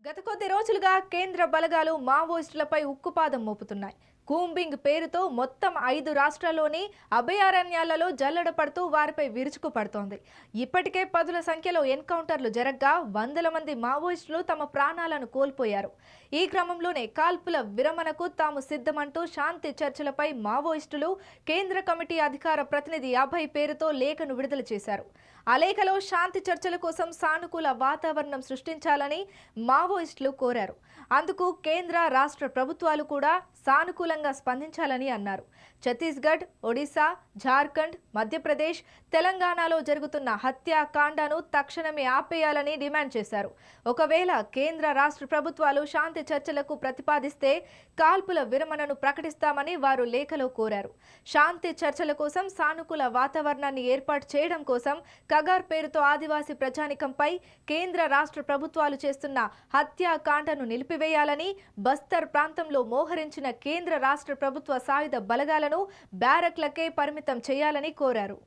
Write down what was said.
గత కొద్ది రోజులుగా కేంద్ర బలగాలు మావోయిస్టులపై ఉక్కుపాదం మోపుతున్నాయి. కూంబింగ్ పేరుతో మొత్తం 5 రాష్ట్రాల్లోని అభయారణ్యాలలో జల్లెడ పడుతూ వారిపై విరుచుకు పడుతోంది. ఇప్పటికే పదుల సంఖ్యలో ఎన్కౌంటర్లు జరగ్గా వందల మంది మావోయిస్టులు తమ ప్రాణాలను కోల్పోయారు. ఈ క్రమంలోనే కాల్పుల విరమణకు తాము సిద్ధమంటూ శాంతి చర్చలపై మావోయిస్టులు కేంద్ర కమిటీ అధికార ప్రతినిధి అభయ్ పేరుతో లేఖను విడుదల చేశారు. ఆ లేఖలో శాంతి చర్చల కోసం సానుకూల వాతావరణం సృష్టించాలని మావోయిస్టులు కోరారు. అందుకు కేంద్ర రాష్ట్ర ప్రభుత్వాలు కూడా సానుకూలంగా స్పందించాలని అన్నారు. ఛత్తీస్గఢ్, ఒడిశా, జార్ఖండ్, మధ్యప్రదేశ్, తెలంగాణలో జరుగుతున్న హత్యాకాండను తక్షణమే ఆపేయాలని డిమాండ్ చేశారు. ఒకవేళ కేంద్ర రాష్ట్ర ప్రభుత్వాలు శాంతి చర్చలకు ప్రతిపాదిస్తే కాల్పుల విరమణను ప్రకటిస్తామని వారు లేఖలో కోరారు. శాంతి చర్చల కోసం సానుకూల వాతావరణాన్ని ఏర్పాటు చేయడం కోసం కగార్ పేరుతో ఆదివాసీ ప్రజానికంపై కేంద్ర రాష్ట్ర ప్రభుత్వాలు చేస్తున్న హత్యాకాండను నిలిపివేయాలని, బస్తర్ ప్రాంతంలో మోహరించిన కేంద్ర రాష్ట్ర ప్రభుత్వ సాయుధ బలగాలను బ్యారక్లకే పరిమితం చేయాలని కోరారు.